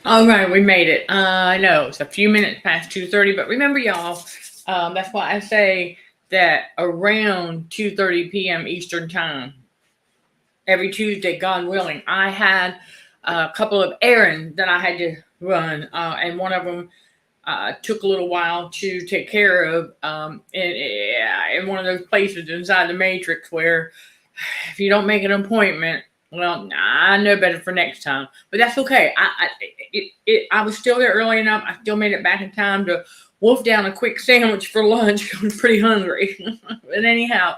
All right, we made it. I know it's a few minutes past 2:30, but remember, y'all, that's why I say that around 2:30 p.m. Eastern Time, every Tuesday, God willing, I had a couple of errands that I had to run, and one of them took a little while to take care of in one of those places inside the Matrix where if you don't make an appointment, well, I know better for next time. But that's okay. I was still there early enough. I still made it back in time to wolf down a quick sandwich for lunch. I was pretty hungry. But anyhow,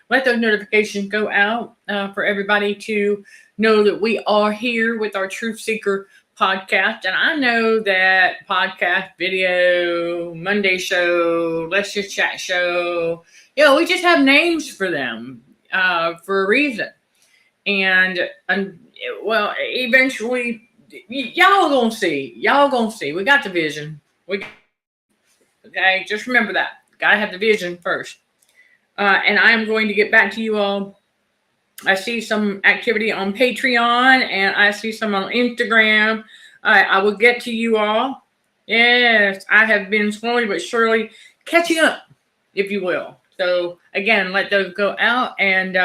let those notifications go out for everybody to know that we are here with our Truth Seeker podcast. And I know that podcast, video, Monday show, Let's Just Chat show, we just have names for them for a reason. And well, eventually, y'all gonna see. Y'all gonna see. We got the vision. Okay, just remember that. Gotta have the vision first. And I'm going to get back to you all. I see some activity on Patreon and I see some on Instagram. I will get to you all. Yes, I have been slowly but surely catching up, if you will. So again, let those go out. And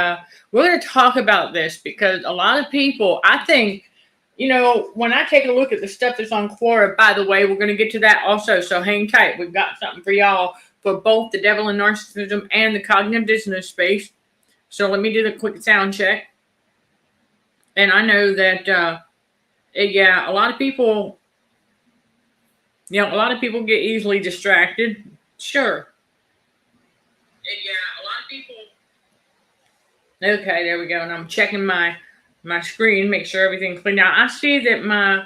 we're going to talk about this because a lot of people, I think, when I take a look at the stuff that's on Quora, by the way, we're going to get to that also. So hang tight. We've got something for y'all for both the devil and narcissism and the cognitive dissonance space. So let me do the quick sound check. And I know that, a lot of people, get easily distracted. Sure. A lot of people. Okay, there we go. And I'm checking my screen, make sure everything's clean. Now, I see that my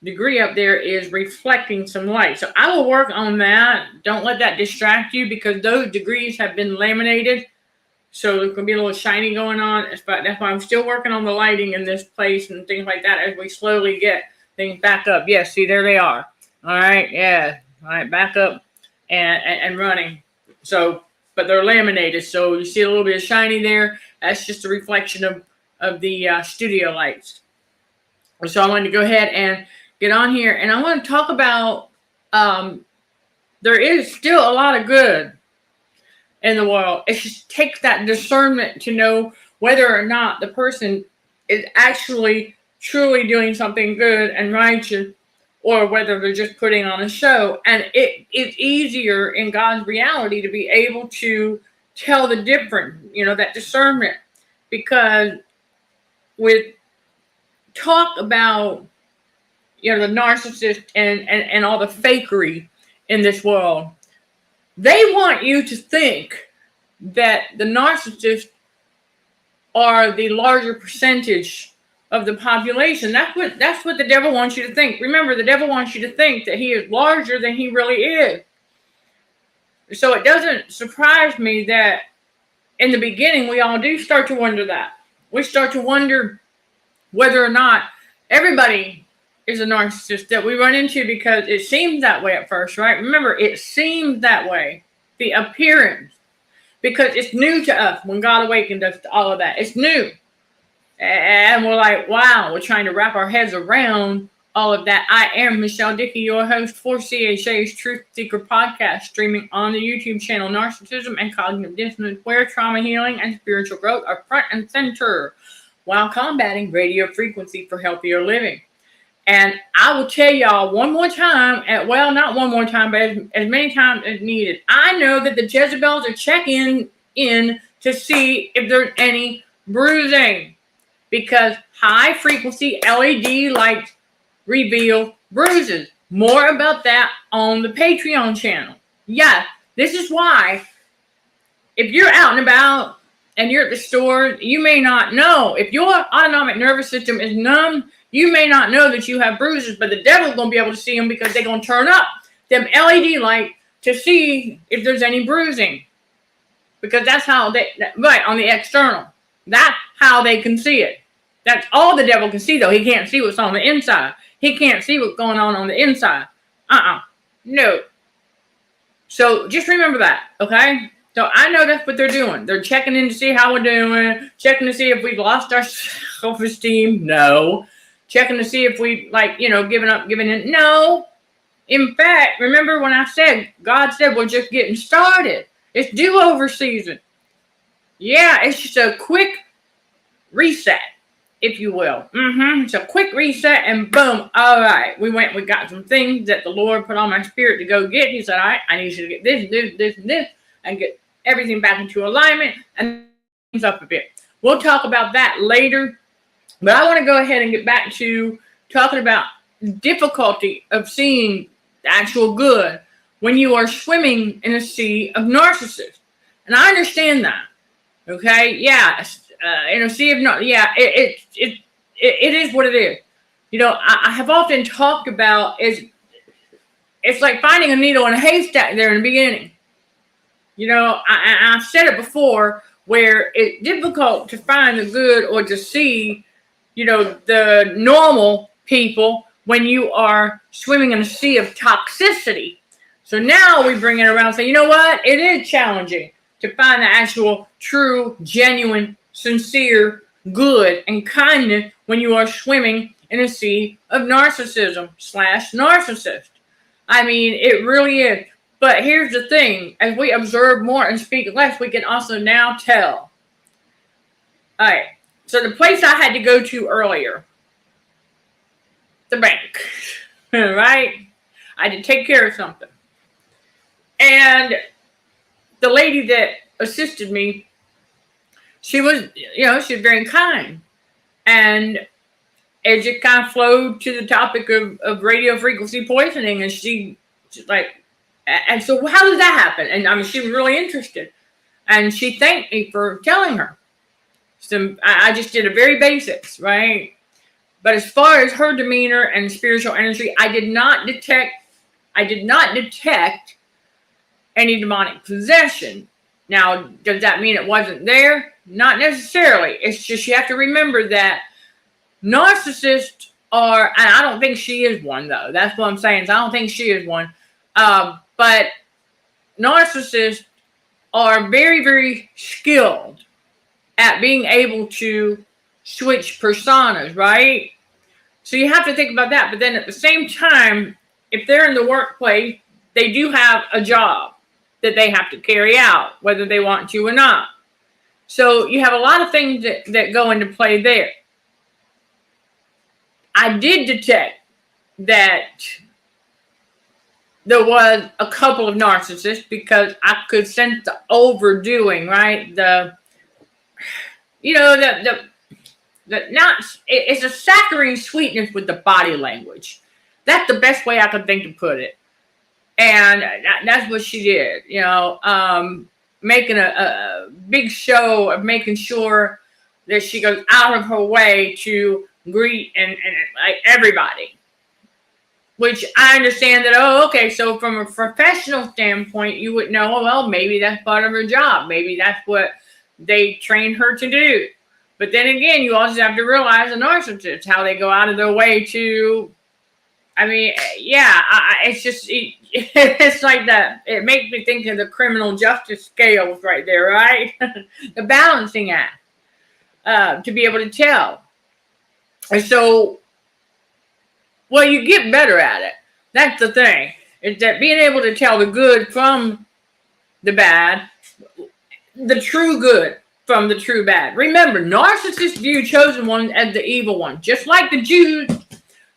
degree up there is reflecting some light. So I will work on that. Don't let that distract you because those degrees have been laminated. So there can be a little shiny going on. But that's why I'm still working on the lighting in this place and things like that as we slowly get things back up. Yes, see, there they are. All right, yeah. All right, back up and running. So, but they're laminated. So you see a little bit of shiny there. That's just a reflection of the studio lights. So I wanted to go ahead and get on here. And I want to talk about there is still a lot of good in the world. It just takes that discernment to know whether or not the person is actually truly doing something good and righteous or whether they're just putting on a show. And it's easier in God's reality to be able to tell the difference, that discernment. Because with talk about, the narcissist and all the fakery in this world, they want you to think that the narcissists are the larger percentage of the population. That's what the devil wants you to think. Remember, the devil wants you to think that he is larger than he really is. So it doesn't surprise me that in the beginning we all do start to wonder that. We start to wonder whether or not everybody is a narcissist that we run into because it seems that way at first, right? Remember, it seems that way. The appearance. Because it's new to us when God awakened us to all of that. It's new. And we're like, wow, we're trying to wrap our heads around all of that. I am Michelle Dickey, your host for CHA's Truth Seeker podcast, streaming on the YouTube channel Narcissism and Cognitive Dissonance, where trauma healing and spiritual growth are front and center while combating radio frequency for healthier living. And I will tell y'all one more time, not one more time, but as many times as needed. I know that the Jezebels are checking in to see if there's any bruising. Because high frequency LED lights reveal bruises. More about that on the Patreon channel. Yeah, this is why if you're out and about and you're at the store, you may not know. If your autonomic nervous system is numb, you may not know that you have bruises, but the devil's going to be able to see them because they're going to turn up them LED light to see if there's any bruising. Because that's how right, on the external. That's how they can see it. That's all the devil can see, though. He can't see what's on the inside. He can't see what's going on the inside. No. So just remember that, okay? So I know that's what they're doing. They're checking in to see how we're doing, checking to see if we've lost our self-esteem. No. checking to see if we giving in. No. In fact, remember when I said, God said we're just getting started. It's do-over season. Yeah, it's just a quick reset, if you will. It's a quick reset and boom. All right. We got some things that the Lord put on my spirit to go get. He said, all right, I need you to get this, and this, and get everything back into alignment and things up a bit. We'll talk about that later. But I want to go ahead and get back to talking about the difficulty of seeing the actual good when you are swimming in a sea of narcissists. And I understand that. Okay? Yeah. In a sea of it is what it is. I have often talked about it's like finding a needle in a haystack there in the beginning. I've said it before where it's difficult to find the good or to see the normal people when you are swimming in a sea of toxicity. So now we bring it around and say, you know what? It is challenging to find the actual, true, genuine, sincere, good, and kindness when you are swimming in a sea of narcissism/narcissist. I mean, it really is. But here's the thing. As we observe more and speak less, we can also now tell. All right. So the place I had to go to earlier, the bank, right? I had to take care of something. And the lady that assisted me, she was very kind. And it just kind of flowed to the topic of radio frequency poisoning. And she's like, and so how did that happen? And I mean, she was really interested. And she thanked me for telling her. So I just did a very basics, right? But as far as her demeanor and spiritual energy, I did not detect any demonic possession. Now, does that mean it wasn't there? Not necessarily. It's just you have to remember that narcissists are, and I don't think she is one though. That's what I'm saying. So I don't think she is one. But narcissists are very, very skilled at being able to switch personas, right? So you have to think about that. But then at the same time, if they're in the workplace, they do have a job that they have to carry out, whether they want to or not. So you have a lot of things that go into play there. I did detect that there was a couple of narcissists because I could sense the overdoing, right? It's a saccharine sweetness with the body language. That's the best way I could think to put it. And that's what she did, making a big show of making sure that she goes out of her way to greet and like everybody. Which I understand that, so from a professional standpoint, you would know, well, maybe that's part of her job. Maybe that's what they trained her to do. But then again, you also have to realize the narcissists, how they go out of their way to, it's like that. It makes me think of the criminal justice scales right there, right? The balancing act, to be able to tell. And so, well, you get better at it. That's the thing. Is that being able to tell the good from the bad, the true good from the true bad. Remember, narcissists view chosen ones as the evil one. Just like the Jews.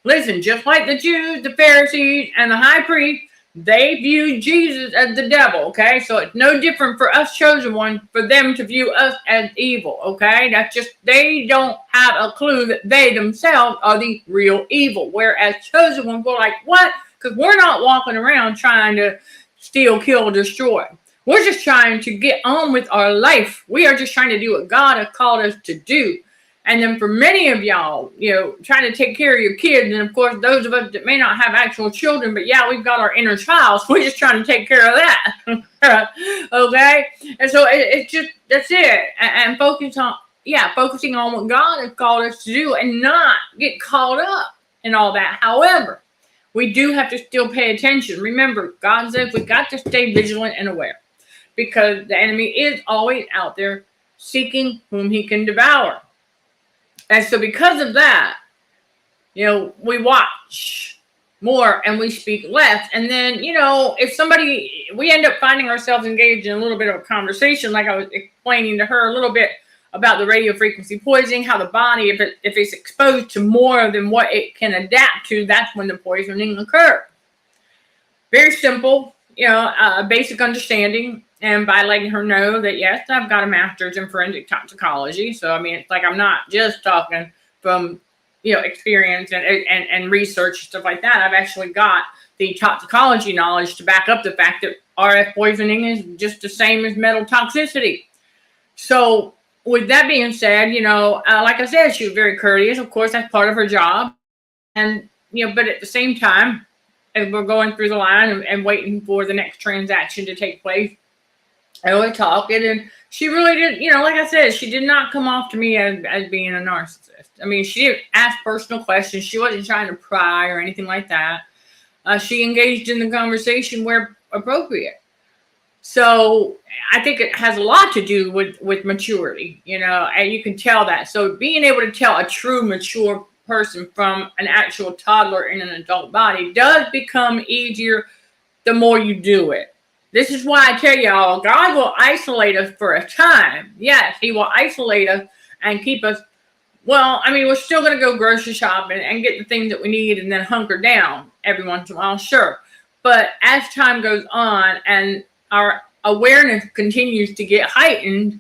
Listen, just like the Jews, the Pharisees, and the high priest, they view Jesus as the devil, okay? So it's no different for us chosen ones for them to view us as evil, okay? That's just, they don't have a clue that they themselves are the real evil. Whereas chosen ones go like, what? Because we're not walking around trying to steal, kill, destroy. We're just trying to get on with our life. We are just trying to do what God has called us to do. And then for many of y'all, trying to take care of your kids. And of course, those of us that may not have actual children, but yeah, we've got our inner child. So we're just trying to take care of that. Okay. And so it's just, that's it. And focusing on what God has called us to do and not get caught up in all that. However, we do have to still pay attention. Remember, God says we got to stay vigilant and aware because the enemy is always out there seeking whom he can devour. And so because of that, We watch more and we speak less. And then, if we end up finding ourselves engaged in a little bit of a conversation, like I was explaining to her a little bit about the radio frequency poisoning, how the body, if it's exposed to more than what it can adapt to, that's when the poisoning occurs. Very simple, basic understanding. And by letting her know that, yes, I've got a master's in forensic toxicology. So, it's like I'm not just talking from, experience and research and stuff like that. I've actually got the toxicology knowledge to back up the fact that RF poisoning is just the same as metal toxicity. So, with that being said, like I said, she was very courteous. Of course, that's part of her job. And, but at the same time, as we're going through the line and waiting for the next transaction to take place, I was talking, and she really did, like I said, she did not come off to me as being a narcissist. She didn't ask personal questions. She wasn't trying to pry or anything like that. She engaged in the conversation where appropriate. So I think it has a lot to do with maturity, and you can tell that. So being able to tell a true mature person from an actual toddler in an adult body does become easier the more you do it. This is why I tell y'all, God will isolate us for a time. Yes, he will isolate us and keep us. Well, we're still going to go grocery shopping and get the things that we need and then hunker down every once in a while, sure. But as time goes on and our awareness continues to get heightened,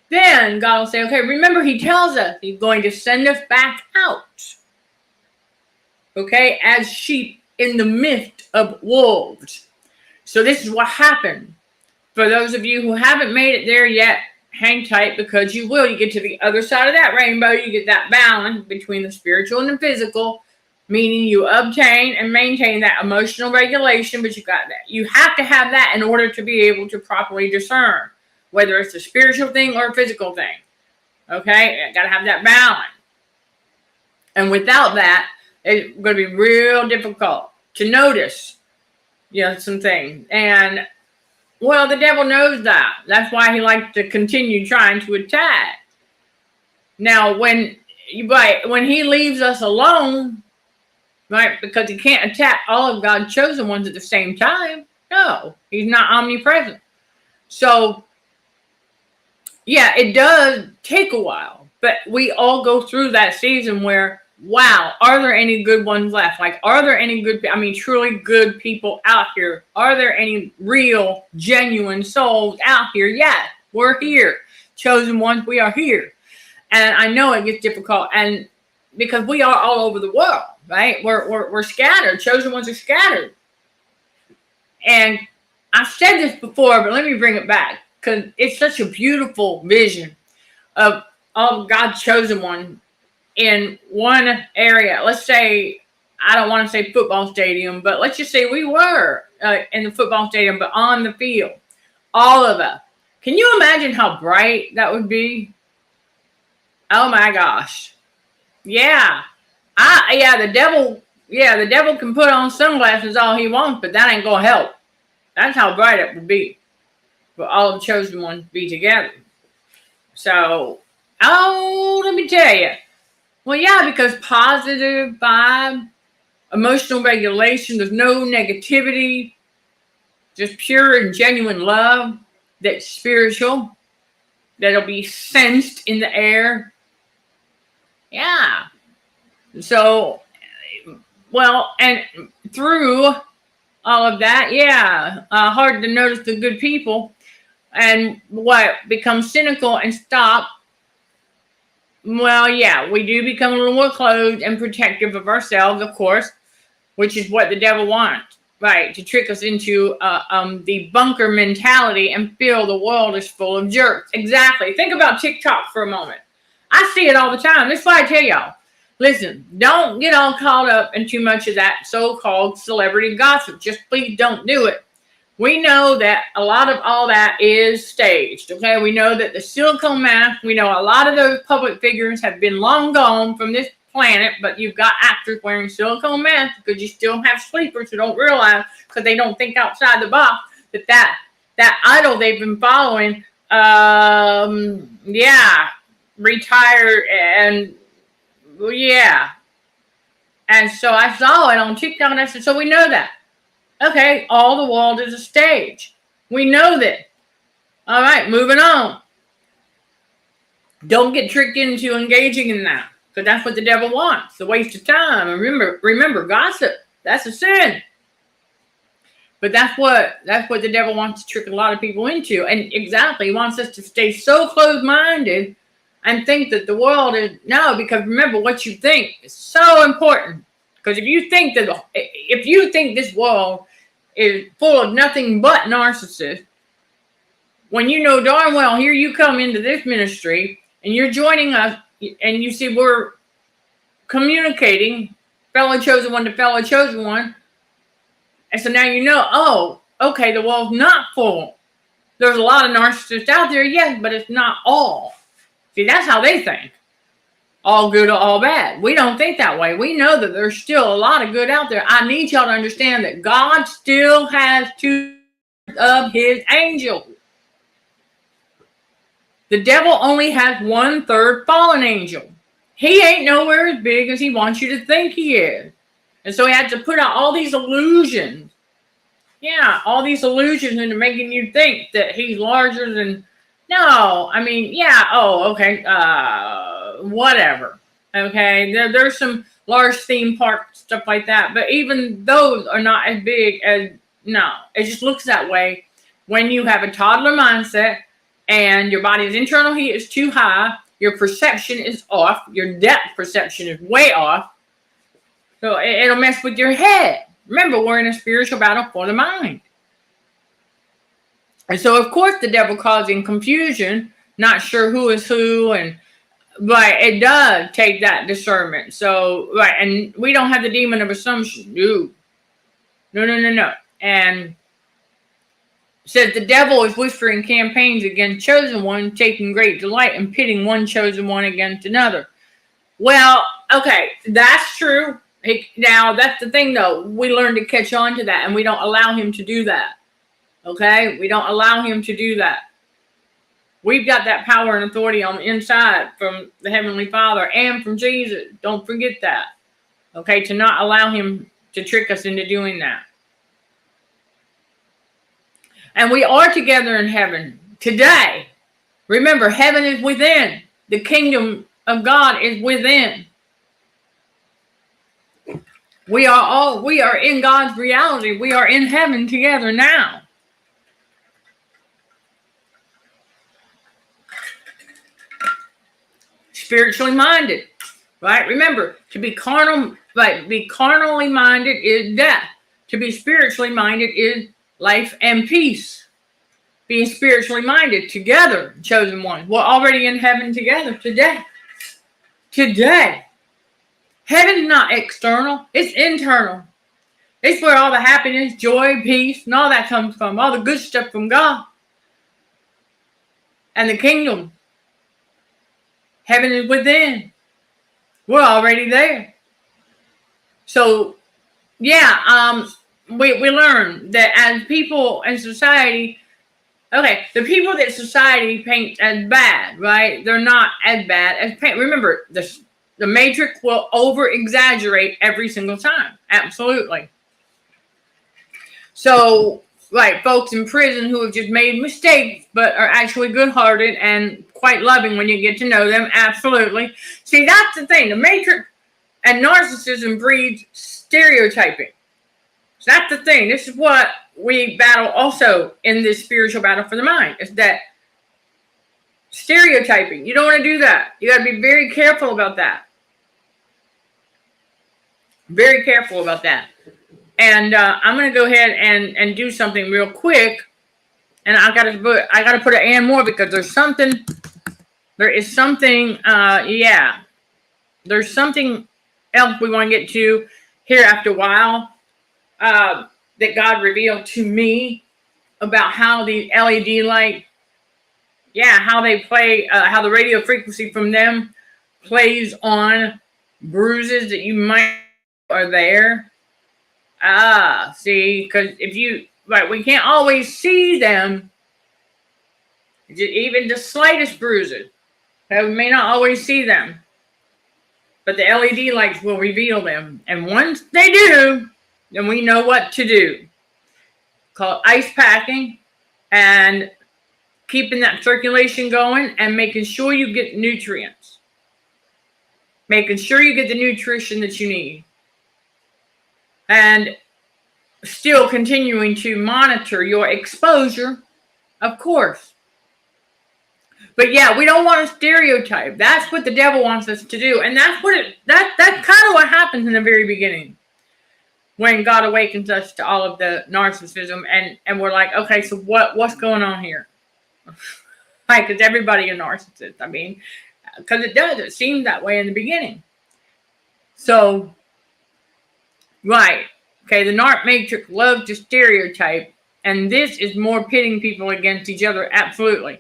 then God will say, okay, remember, he tells us he's going to send us back out. Okay, as sheep in the midst of wolves. So this is what happened. For those of you who haven't made it there yet, hang tight, because you will. You get to the other side of that rainbow. You get that balance between the spiritual and the physical, meaning you obtain and maintain that emotional regulation, but you have to have that in order to be able to properly discern whether it's a spiritual thing or a physical thing. Okay? Got to have that balance. And without that, it's going to be real difficult to notice some things. And well, the devil knows that. That's why he likes to continue trying to attack. Now, when he leaves us alone, right, because he can't attack all of God's chosen ones at the same time. No, he's not omnipresent. So, yeah, it does take a while, but we all go through that season where, wow, are there any good ones left? Like, are there any truly good people out here? Are there any real, genuine souls out here? Yeah, we're here. Chosen ones, we are here. And I know it gets difficult, and because we are all over the world, right? We're scattered. Chosen ones are scattered. And I've said this before, but let me bring it back, because it's such a beautiful vision of God's chosen one in one area. Let's say, I don't want to say football stadium, but let's just say we were in the football stadium, but on the field, all of us. Can you imagine how bright that would be? Oh my gosh. Yeah. The devil can put on sunglasses all he wants, but that ain't going to help. That's how bright it would be for all the chosen ones to be together. So, let me tell you. Well, yeah, because positive vibe, emotional regulation, there's no negativity, just pure and genuine love that's spiritual, that'll be sensed in the air. Yeah. So, well, and through all of that, hard to notice the good people and what becomes cynical and stop. Well, yeah, we do become a little more closed and protective of ourselves, of course, which is what the devil wants, right? To trick us into the bunker mentality and feel the world is full of jerks. Exactly. Think about TikTok for a moment. I see it all the time. That's why I tell y'all, listen, don't get all caught up in too much of that so-called celebrity gossip. Just please don't do it. We know that a lot of all that is staged, okay? We know that the silicone mask, we know a lot of those public figures have been long gone from this planet, but you've got actors wearing silicone masks because you still have sleepers who don't realize, because they don't think outside the box, that idol they've been following, retired, and yeah, And so I saw it on TikTok and I said, so we know that. Okay, all the world is a stage. We know that. All right, moving on. Don't get tricked into engaging in that, because that's what the devil wants, a waste of time. And remember, gossip, that's a sin. But that's what the devil wants to trick a lot of people into. And exactly, he wants us to stay so closed-minded and think that the world is, no, because remember, what you think is so important. Because if you think this world is full of nothing but narcissists, when you know darn well, here you come into this ministry and you're joining us, and you see we're communicating fellow chosen one to fellow chosen one. And so now you know, oh, okay, the world's not full. There's a lot of narcissists out there, yes, but it's not all. See, that's how they think. All good or all bad. We don't think that way. We know that there's still a lot of good out there. I need y'all to understand that God still has 2 of his angels. The devil only has 1/3 fallen angel. He ain't nowhere as big as he wants you to think he is. And so he had to put out all these illusions. Yeah, all these illusions into making you think that he's larger than, no, I mean, yeah, oh, okay, whatever. Okay, there's some large theme park stuff like that, but even those are not as big as, no, it just looks that way when you have a toddler mindset and your body's internal heat is too high, your perception is off, your depth perception is way off, so it'll mess with your head. Remember, we're in a spiritual battle for the mind. And so, of course, the devil causing confusion, not sure who is who, but it does take that discernment. So, right, and we don't have the demon of assumption. No. And says the devil is whispering campaigns against chosen one, taking great delight in pitting one chosen one against another. Well, okay, that's true. Now, that's the thing, though. We learn to catch on to that, and we don't allow him to do that. Okay? We don't allow him to do that. We've got that power and authority on the inside from the Heavenly Father and from Jesus. Don't forget that. Okay? To not allow him to trick us into doing that. And we are together in heaven today. Remember, heaven is within. The kingdom of God is within. We are in God's reality. We are in heaven together now. Spiritually minded, right? Remember, to be carnal, right? Be carnally minded is death. To be spiritually minded is life and peace. Being spiritually minded together, chosen one. We're already in heaven together today. Today. Heaven's not external, it's internal. It's where all the happiness, joy, peace, and all that comes from. All the good stuff from God. And the kingdom. Heaven is within. We're already there. So, yeah, we learn that as people in society, okay, the people that society paints as bad, right? They're not as bad as paint. Remember, the Matrix will over-exaggerate every single time. Absolutely. So, right, folks in prison who have just made mistakes but are actually good-hearted and quite loving when you get to know them, absolutely. See, that's the thing. The Matrix and narcissism breeds stereotyping. So that's the thing. This is what we battle also in this spiritual battle for the mind. Is that stereotyping. You don't want to do that. You got to be very careful about that. Very careful about that. And I'm going to go ahead and do something real quick. And I got to put an and more because there's something. There is something. There's something else we want to get to here after a while that God revealed to me about how the LED light, how they play, how the radio frequency from them plays on bruises that you might are there. See, because we can't always see them. Even the slightest bruises. We may not always see them. but the LED lights will reveal them. And once they do, then we know what to do. Called ice packing and keeping that circulation going and making sure you get nutrients. Making sure you get the nutrition that you need. And still continuing to monitor your exposure, of course. But yeah, we don't want to stereotype. That's what the devil wants us to do. And that's that's kind of what happens in the very beginning. When God awakens us to all of the narcissism and we're like, okay, so what's going on here? Like, is everybody a narcissist? I mean, because it seems that way in the beginning. So, right. Okay, the narc matrix loves to stereotype, and this is more pitting people against each other, absolutely.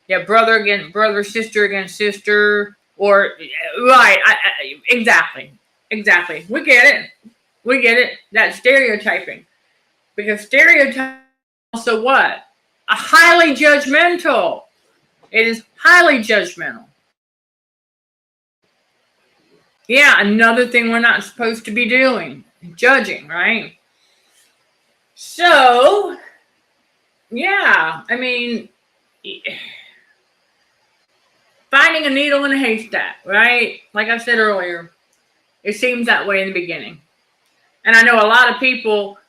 Yeah, brother against brother, sister against sister, or, right, exactly. We get it, that stereotyping. Because stereotyping is also what? A highly judgmental. It is highly judgmental. Yeah, another thing we're not supposed to be doing. Judging, right? So, yeah, I mean, finding a needle in a haystack, right? Like I said earlier, it seems that way in the beginning. And I know a lot of people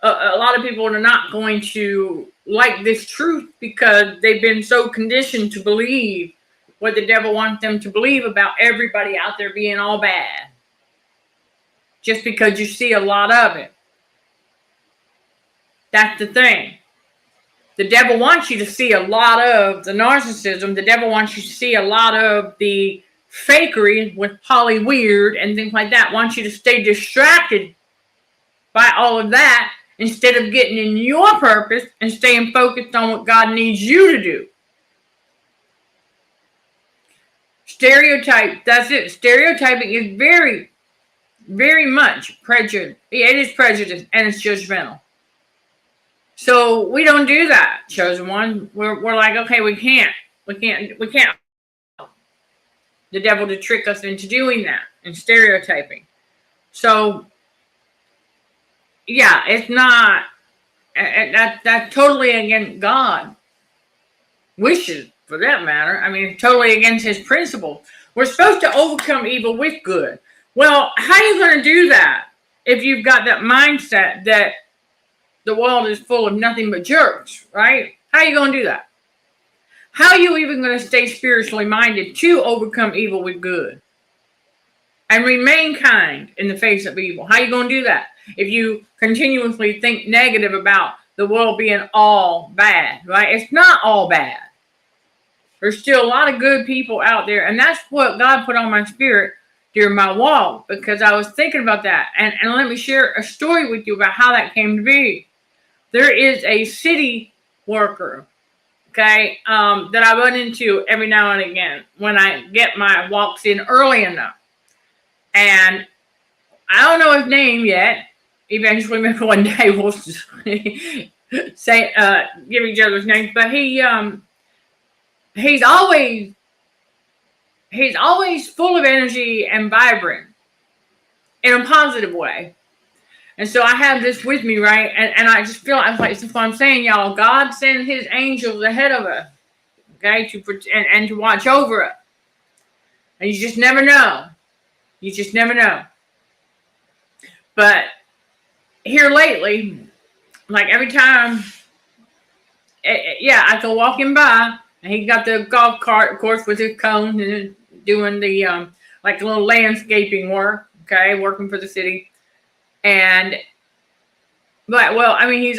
are not going to like this truth because they've been so conditioned to believe what the devil wants them to believe about everybody out there being all bad. Just because you see a lot of it. That's the thing. The devil wants you to see a lot of the narcissism. The devil wants you to see a lot of the fakery with Holly Weird and things like that. Wants you to stay distracted by all of that instead of getting in your purpose and staying focused on what God needs you to do. Stereotype, that's it. Stereotyping is very, very much prejudice. It is prejudice and it's judgmental. So we don't do that, chosen one. We're like, okay, we can't. The devil to trick us into doing that and stereotyping. So yeah, it's not. That's totally against God wishes, for that matter. I mean, totally against His principle. We're supposed to overcome evil with good. Well, how are you going to do that if you've got that mindset that the world is full of nothing but jerks, right? How are you going to do that? How are you even going to stay spiritually minded to overcome evil with good and remain kind in the face of evil? How are you going to do that if you continuously think negative about the world being all bad, right? It's not all bad. There's still a lot of good people out there, and that's what God put on my spirit during my walk, because I was thinking about that. And let me share a story with you about how that came to be. There is a city worker, okay, that I run into every now and again when I get my walks in early enough. And I don't know his name yet. Eventually, maybe one day we'll say give each other's names. But he's always full of energy and vibrant in a positive way. And so I have this with me, right? And I just feel like that's what I'm saying, y'all. God sends His angels ahead of us, okay, and to watch over us. And you just never know. You just never know. But here lately, like every time, I go walking by, and he got the golf cart, of course, with his cones and doing the like a little landscaping work, okay, working for the city. He's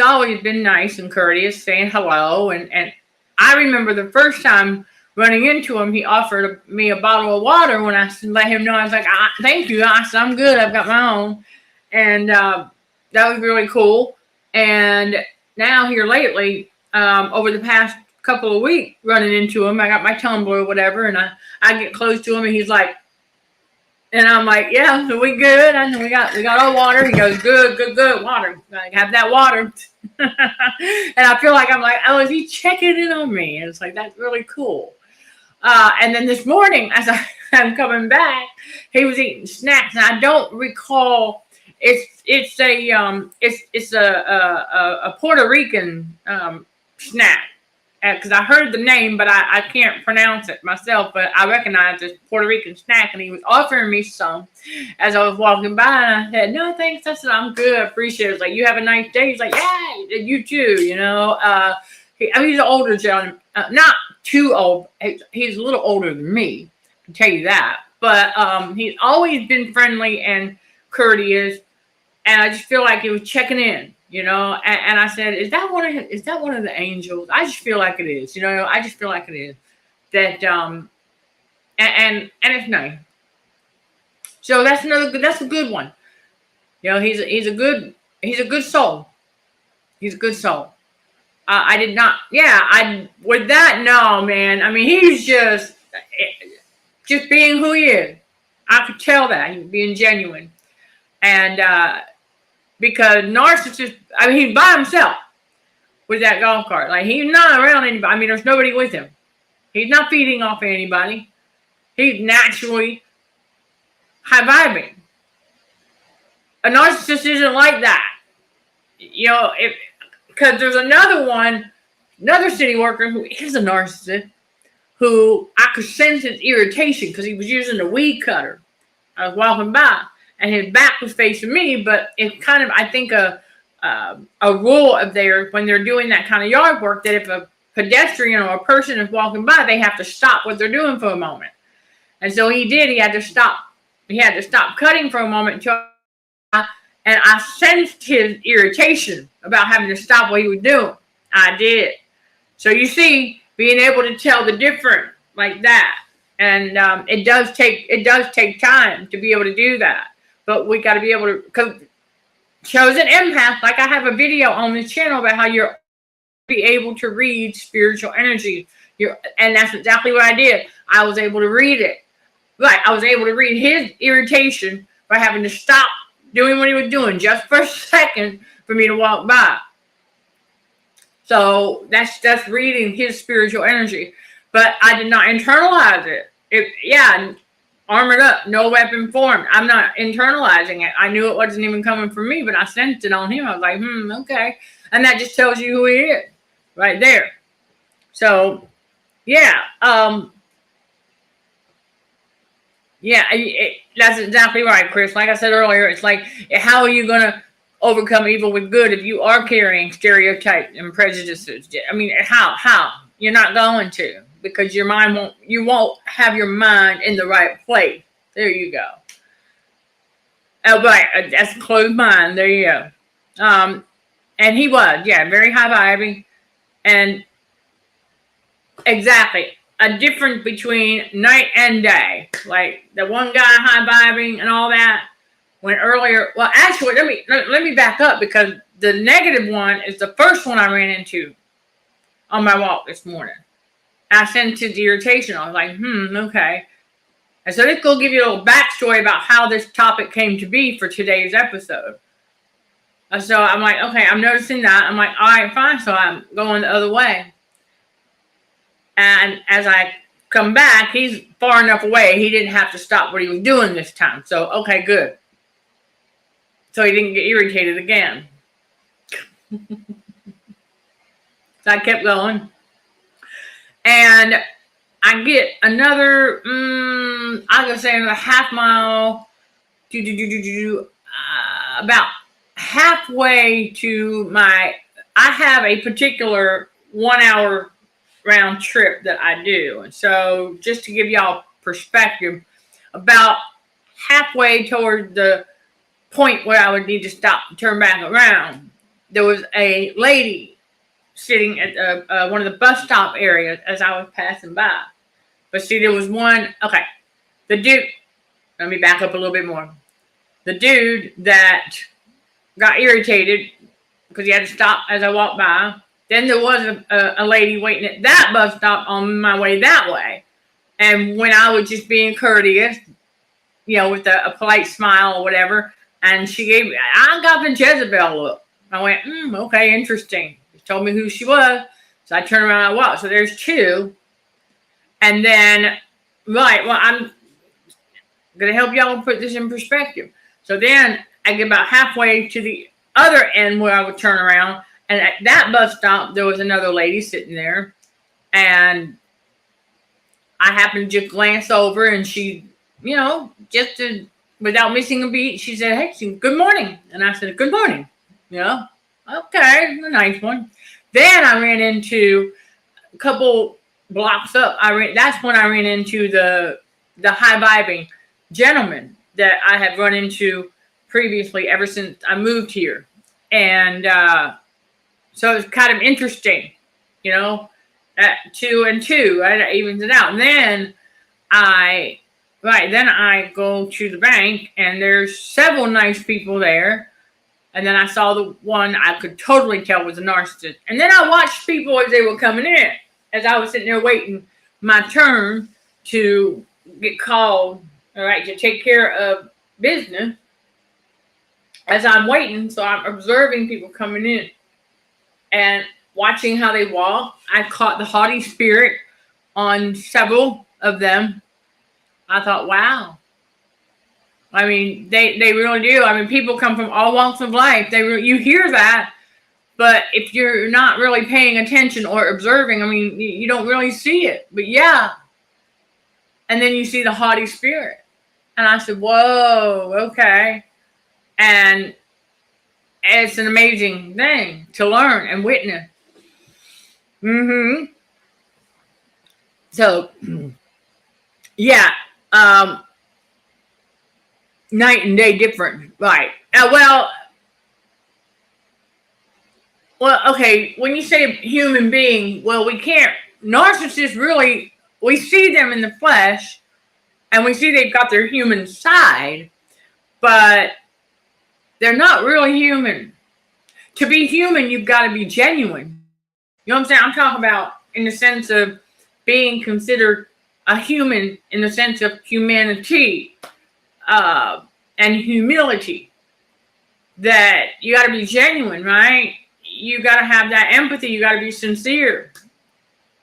always been nice and courteous, saying hello. And I remember the first time running into him, he offered me a bottle of water when I let him know. I was like, thank you. I said, I'm good. I've got my own. And that was really cool. And now here lately, over the past couple of weeks, running into him, I got my tumbler or whatever, and I get close to him, and he's like, and I'm like, yeah, so we good? I know we got our water. He goes, good water. I have that water. And I feel like I'm like, oh, is he checking in on me? And it's like, that's really cool. And then this morning, as I'm coming back, he was eating snacks, and I don't recall. It's a Puerto Rican snack, because I heard the name, but I can't pronounce it myself. But I recognize this Puerto Rican snack, and he was offering me some as I was walking by, and I said, "No, thanks." I said, "I'm good. I appreciate it." It's like, "You have a nice day." He's like, "Yeah, you too." He's an older gentleman, not too old. He's a little older than me, I can tell you that. But he's always been friendly and courteous, and I just feel like he was checking in, And I said, "Is that one of the angels?" I just feel like it is, I just feel like it is. That and it's nice. So that's a good one. He's a good soul. He's a good soul. I did not. Yeah, with that. No, man. I mean, he's just being who he is. I could tell that he was being genuine, and because narcissist. I mean, he's by himself with that golf cart. Like, he's not around anybody. I mean, there's nobody with him. He's not feeding off anybody. He's naturally high vibing. A narcissist isn't like that. Because there's another city worker who is a narcissist, who I could sense his irritation because he was using a weed cutter. I was walking by, and his back was facing me, but it's kind of, I think, a rule of theirs when they're doing that kind of yard work, that if a pedestrian or a person is walking by, they have to stop what they're doing for a moment. And so he did. He had to stop. He had to stop cutting for a moment and I sensed his irritation about having to stop what he was doing. I did. So you see, being able to tell the difference like that, and it does take time to be able to do that. But we got to be able to, because chosen empath, like I have a video on this channel about how you're be able to read spiritual energy. And that's exactly what I did. I was able to read it. Right. I was able to read his irritation by having to stop doing what he was doing just for a second for me to walk by. So that's reading his spiritual energy. But I did not internalize it. Armored up, no weapon formed. I'm not internalizing it. I knew it wasn't even coming from me, but I sensed it on him. I was like, okay. And that just tells you who he is right there. So, yeah. That's exactly right, Chris. Like I said earlier, it's like, how are you going to overcome evil with good if you are carrying stereotypes and prejudices? I mean, how? You're not going to, because you won't have your mind in the right place. There you go. Oh, right. That's a closed mind. There you go. And he was, very high vibing. And exactly. A difference between night and day. Like the one guy high vibing and all that. When earlier, well, actually, let me back up, because the negative one is the first one I ran into on my walk this morning. I sensed his irritation. I was like, okay. And so let's go give you a little backstory about how this topic came to be for today's episode. So I'm like, okay, I'm noticing that. I'm like, all right, fine. So I'm going the other way. And as I come back, he's far enough away, he didn't have to stop what he was doing this time. So, okay, good. So he didn't get irritated again. So I kept going. And I get another, I'm going to say another half mile, about halfway to I have a particular 1 hour round trip that I do. And so just to give y'all perspective, about halfway toward the point where I would need to stop and turn back around, there was a lady sitting at one of the bus stop areas as I was passing by. But see, there was one, okay, the dude, let me back up a little bit more. The dude that got irritated because he had to stop as I walked by. Then there was a lady waiting at that bus stop on my way that way. And when I was just being courteous, with a polite smile or whatever, and I got the Jezebel look. I went, okay, interesting. She told me who she was. So I turned around and I walked. So there's two. And then, right, well, I'm going to help y'all put this in perspective. So then I get about halfway to the other end where I would turn around. And at that bus stop, there was another lady sitting there. And I happened to just glance over, and she, just without missing a beat, she said, "Hey, good morning." And I said, "Good morning." Okay, a nice one. Then I ran into a couple blocks up. That's when I ran into the high vibing gentleman that I had run into previously ever since I moved here. And so it's kind of interesting, at 2 and 2, right? It evens it out. And then I go to the bank, and there's several nice people there. And then I saw the one I could totally tell was a narcissist. And then I watched people as they were coming in, as I was sitting there waiting my turn to get called, all right, to take care of business. As I'm waiting, so I'm observing people coming in and watching how they walk. I caught the haughty spirit on several of them. I thought, wow. I mean, they really do. I mean, people come from all walks of life. You hear that, but if you're not really paying attention or observing, I mean, you don't really see it. But yeah. And then you see the haughty spirit. And I said, whoa, okay. And it's an amazing thing to learn and witness. So, yeah. Night and day different. Right. Well, okay. When you say human being, well, we can't. Narcissists really, we see them in the flesh, and we see they've got their human side, but they're not really human. To be human, you've got to be genuine. You know what I'm saying? I'm talking about in the sense of being considered a human, in the sense of humanity and humility. That you got to be genuine, right? You got to have that empathy. You got to be sincere.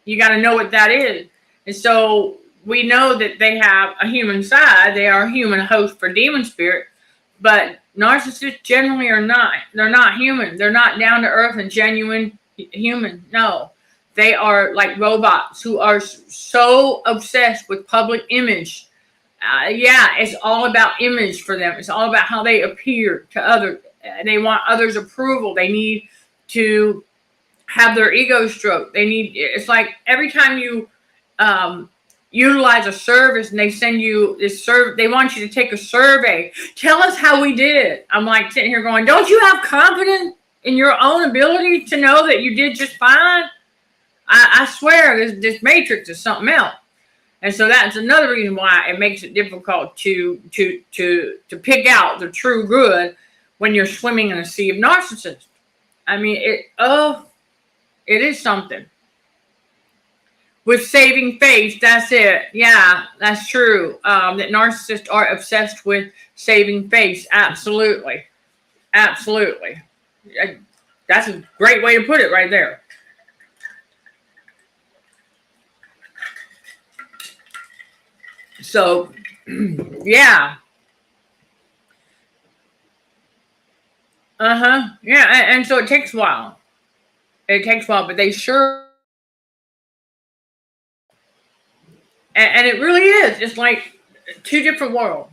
You got to know what that is. And so we know that they have a human side. They are a human host for demon spirit. But narcissists generally are not. They're not human. They're not down to earth and genuine human. No. They are like robots who are so obsessed with public image. It's all about image for them. It's all about how they appear to others. They want others' approval. They need to have their ego stroked. It's like every time you utilize a service and they send you this they want you to take a survey. Tell us how we did. I'm like sitting here going, don't you have confidence in your own ability to know that you did just fine? I swear this matrix is something else. And so that's another reason why it makes it difficult to pick out the true good when you're swimming in a sea of narcissists. I mean, it is something. With saving face, that's it. Yeah, that's true. That narcissists are obsessed with saving face. Absolutely. Absolutely. That's a great way to put it right there. So, yeah. Yeah, and so it takes a while. But they sure. And it really is. It's like two different worlds.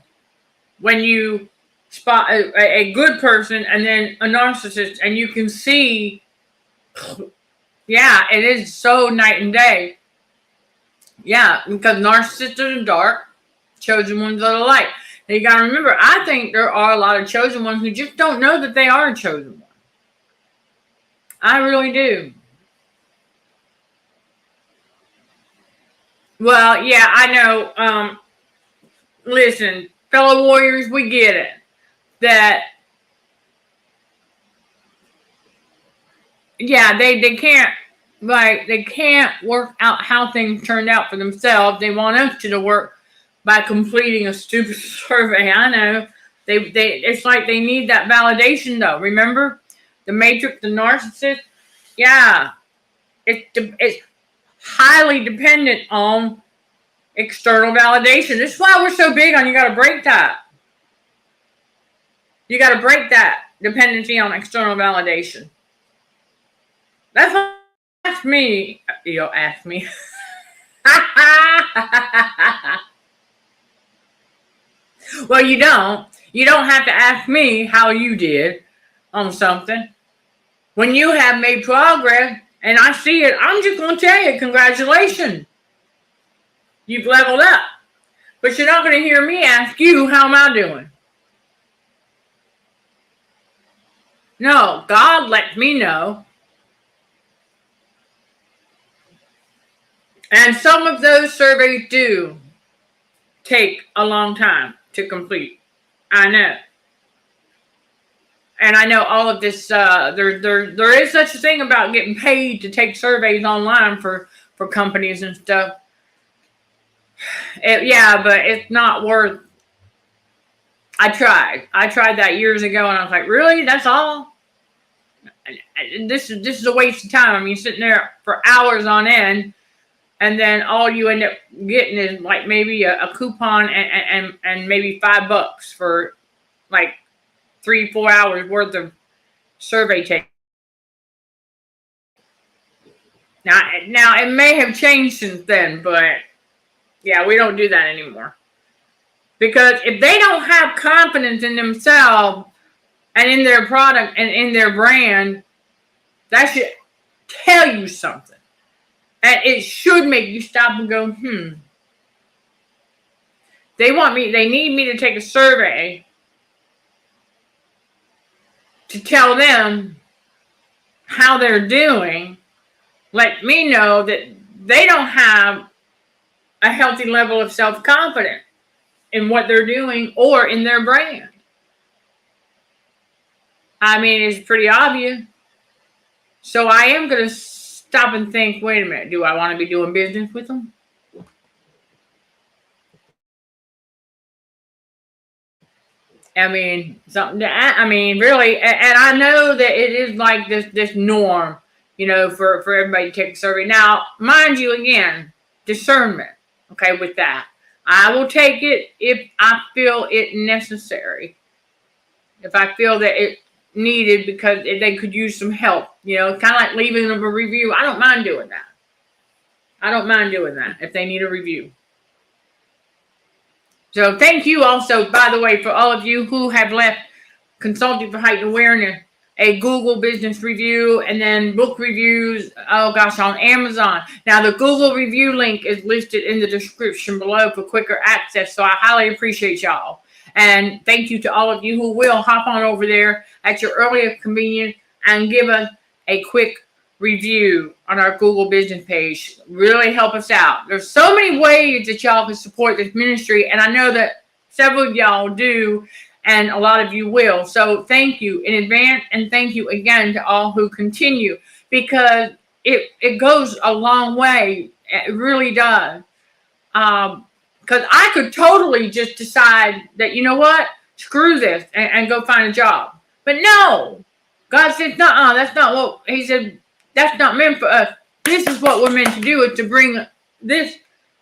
When you spot a good person and then a narcissist, and you can see, yeah, it is so night and day. Yeah, because narcissists are the dark, chosen ones are the light. And you got to remember, I think there are a lot of chosen ones who just don't know that they are a chosen one. I really do. Well, yeah, I know. Listen, fellow warriors, we get it. That, yeah, they can't, like, they can't work out how things turned out for themselves. They want us to work by completing a stupid survey. I know. It's like they need that validation, though. Remember? The matrix, the narcissist? Yeah. It's highly dependent on external validation. This is why we're so big on you got to break that. You got to break that dependency on external validation. That's what ask me. You'll ask me. Well, you don't. You don't have to ask me how you did on something. When you have made progress and I see it, I'm just going to tell you, congratulations. You've leveled up. But you're not going to hear me ask you, how am I doing? No, God lets me know. And some of those surveys do take a long time to complete. I know. And I know all of this, there is such a thing about getting paid to take surveys online for companies and stuff. Yeah, but it's not worth. I tried that years ago, and I was like, really? That's all? This is a waste of time. I mean, sitting there for hours on end, and then all you end up getting is like maybe a coupon and maybe $5 for like 3-4 hours worth of survey take. Now it may have changed since then, but yeah, we don't do that anymore. Because if they don't have confidence in themselves and in their product and in their brand, that should tell you something. And it should make you stop and go, They need me to take a survey to tell them how they're doing. Let me know that they don't have a healthy level of self-confidence in what they're doing or in their brand. I mean, it's pretty obvious. So I am going to stop and think, wait a minute, do I want to be doing business with them? I mean, really, and I know that it is like this norm, for everybody to take a survey. Now, mind you, again, discernment, okay, with that. I will take it if I feel it necessary. If I feel that it needed because they could use some help, kind of like leaving them a review. I don't mind doing that. If they need a review. So thank you also, by the way, for all of you who have left Consulting for Heightened Awareness a Google business review and then book reviews, on Amazon. Now, the Google review link is listed in the description below for quicker access, so I highly appreciate y'all. And thank you to all of you who will hop on over there at your earliest convenience and give us a quick review on our Google business page. Really help us out. There's so many ways that y'all can support this ministry, and I know that several of y'all do, and a lot of you will. So thank you in advance, and thank you again to all who continue, because it goes a long way. It really does. Because I could totally just decide that, you know what, screw this and go find a job. But no, God said, no, that's not what he said. That's not meant for us. This is what we're meant to do, is to bring this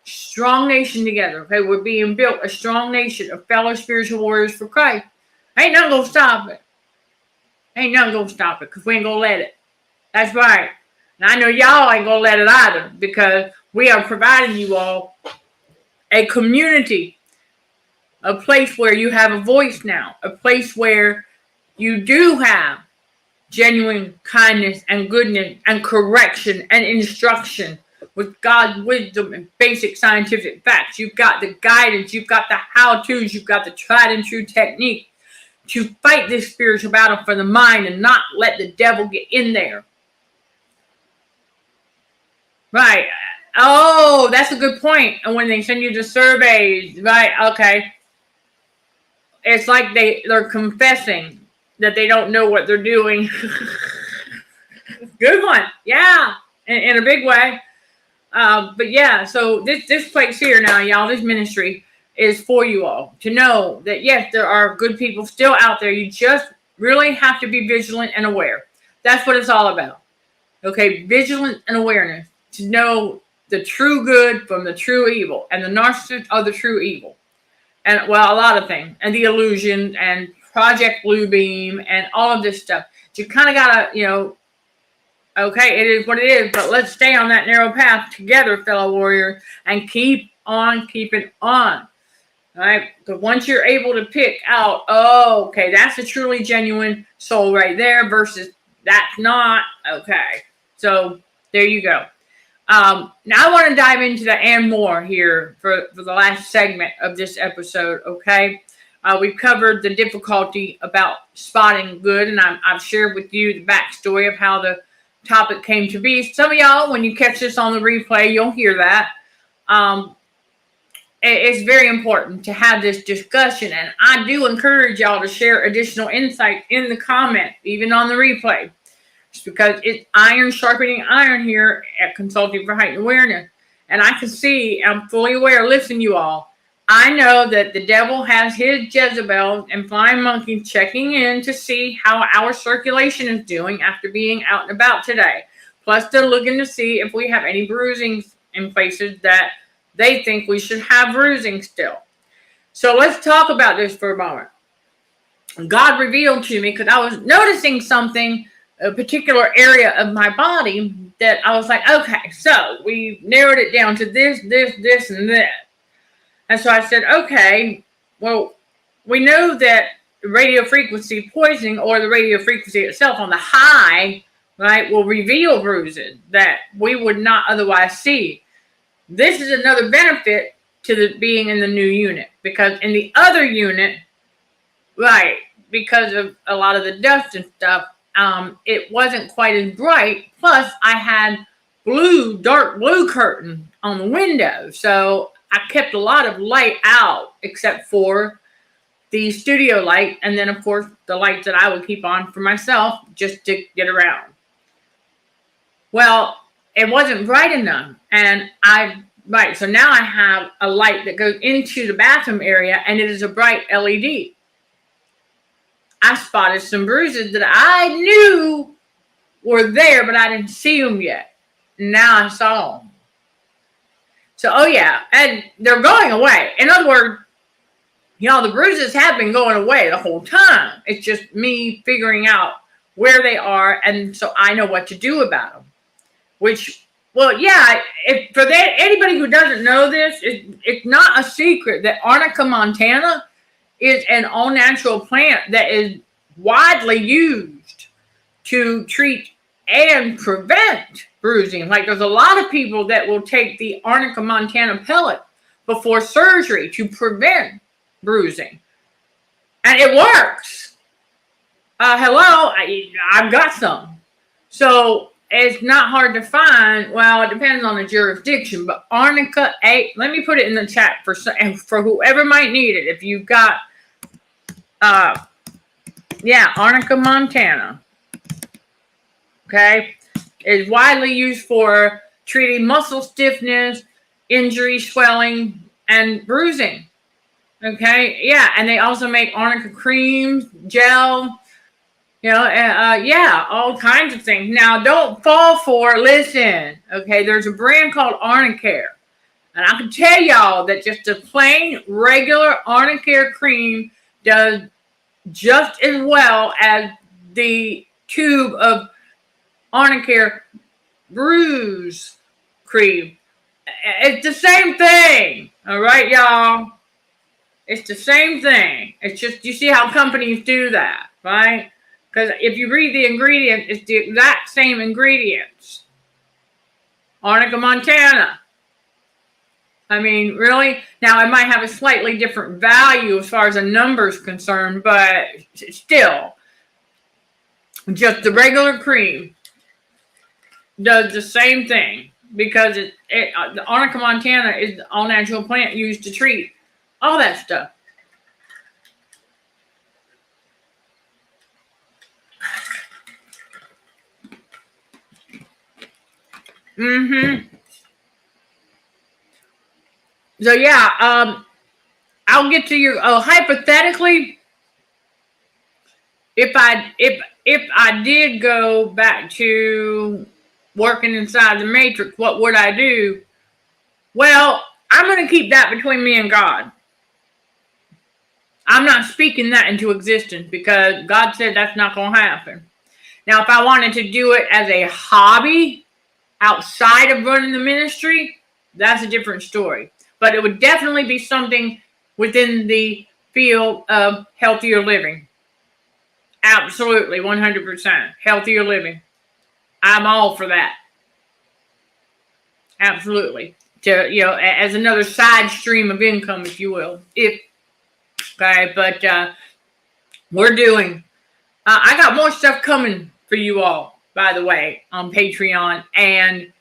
strong nation together. Okay, we're being built a strong nation of fellow spiritual warriors for Christ. Ain't nothing gonna stop it. Because we ain't gonna let it. That's right. And I know y'all ain't gonna let it either, because we are providing you all a community, a place where you have a voice now, a place where you do have genuine kindness and goodness and correction and instruction with God's wisdom and basic scientific facts. You've got the guidance, you've got the how-tos, you've got the tried and true technique to fight this spiritual battle for the mind and not let the devil get in there. Right. Oh, that's a good point. And when they send you the surveys, right, okay, it's like they're confessing that they don't know what they're doing. Good one. Yeah, in a big way. But yeah, so this place here now, y'all, this ministry is for you all to know that, yes, there are good people still out there. You just really have to be vigilant and aware. That's what it's all about. Okay, vigilant and awareness, to know the true good from the true evil, and the narcissists are the true evil. And well, a lot of things, and the illusion, and Project Bluebeam, and all of this stuff. You kind of gotta, okay, it is what it is, but let's stay on that narrow path together, fellow warriors, and keep on keeping on. All right, but once you're able to pick out, oh, okay, that's a truly genuine soul right there versus that's not, okay. So there you go. Now I want to dive into the and more here for the last segment of this episode, okay? We've covered the difficulty about spotting good, and I've shared with you the backstory of how the topic came to be. Some of y'all, when you catch this on the replay, you'll hear that. It's very important to have this discussion, and I do encourage y'all to share additional insight in the comment, even on the replay. It's because it's iron sharpening iron here at Consulting for Heightened Awareness. And I can see, I'm fully aware, listen you all, I know that the devil has his Jezebels and flying monkeys checking in to see how our circulation is doing after being out and about today. Plus they're looking to see if we have any bruising in places that they think we should have bruising still. So let's talk about this for a moment. God revealed to me, because I was noticing something, a particular area of my body, that I was like, okay, so we narrowed it down to this, and this. And so I said, okay, well, we know that radio frequency poisoning, or the radio frequency itself on the high, right, will reveal bruises that we would not otherwise see. This is another benefit to the being in the new unit, because in the other unit, right, because of a lot of the dust and stuff, it wasn't quite as bright. Plus, I had dark blue curtain on the window, so I kept a lot of light out, except for the studio light, and then of course the lights that I would keep on for myself just to get around. Well, it wasn't bright enough, and so now I have a light that goes into the bathroom area, and it is a bright LED. I spotted some bruises that I knew were there, but I didn't see them yet. Now I saw them. So, oh yeah, and they're going away. In other words, the bruises have been going away the whole time. It's just me figuring out where they are, and so I know what to do about them. Which, well, yeah, anybody who doesn't know this, it's not a secret that Arnica montana is an all-natural plant that is widely used to treat and prevent bruising. Like, there's a lot of people that will take the Arnica montana pellet before surgery to prevent bruising. And it works. Hello, I've got some. So it's not hard to find. Well, it depends on the jurisdiction, but Arnica, let me put it in the chat for whoever might need it. If you've got, Arnica montana, okay, is widely used for treating muscle stiffness, injury, swelling, and bruising. Okay, yeah, and they also make Arnica creams, gel, all kinds of things. Now, don't fall for, listen, okay, there's a brand called Arnicare. And I can tell y'all that just a plain, regular Arnicare cream does just as well as the tube of Arnicare bruise cream. It's the same thing, all right, y'all? It's the same thing. It's just, you see how companies do that, right? Because if you read the ingredients, it's the exact same ingredients. Arnica montana. I mean, really? Now, it might have a slightly different value as far as the number is concerned, but still, just the regular cream does the same thing, because the Arnica montana is the all-natural plant used to treat all that stuff. So yeah, I'll get to your hypothetically, if I did go back to working inside the matrix, what would I do? Well, I'm going to keep that between me and God. I'm not speaking that into existence because God said that's not going to happen. Now, if I wanted to do it as a hobby outside of running the ministry, that's a different story. But it would definitely be something within the field of healthier living. Absolutely, 100%. Healthier living. I'm all for that. Absolutely. To, as another side stream of income, if you will. Okay, but we're doing. I got more stuff coming for you all, by the way, on Patreon. And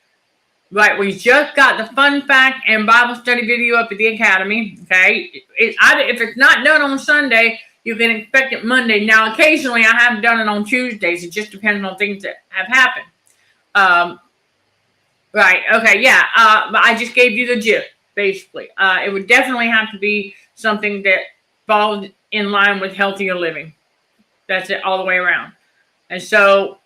right, we just got the fun fact and Bible study video up at the Academy. Okay, if it's not done on Sunday, you can expect it Monday. Now, occasionally I have done it on Tuesdays. It just depends on things that have happened. Right. Okay. Yeah. But I just gave you the gist, basically. It would definitely have to be something that falls in line with healthier living. That's it all the way around. And so,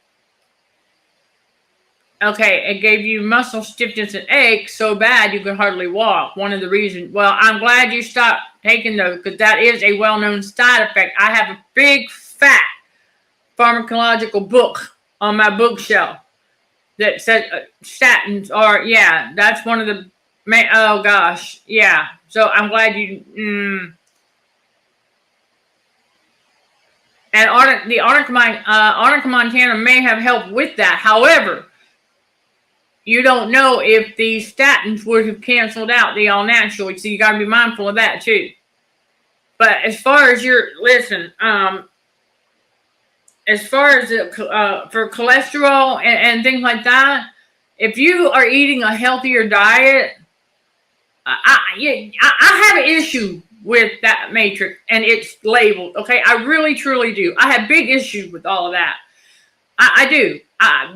okay, it gave you muscle stiffness and aches so bad you could hardly walk. One of the reasons. Well, I'm glad you stopped taking those because that is a well-known side effect. I have a big, fat pharmacological book on my bookshelf that says statins are, yeah, that's one of the main, oh gosh, yeah. So I'm glad you, and Arnica, Montana may have helped with that. However, you don't know if these statins would have canceled out the all natural. So you got to be mindful of that too. But as far as as far as for cholesterol and things like that, if you are eating a healthier diet, I have an issue with that matrix and it's labeled. Okay, I really truly do. I have big issues with all of that. I do.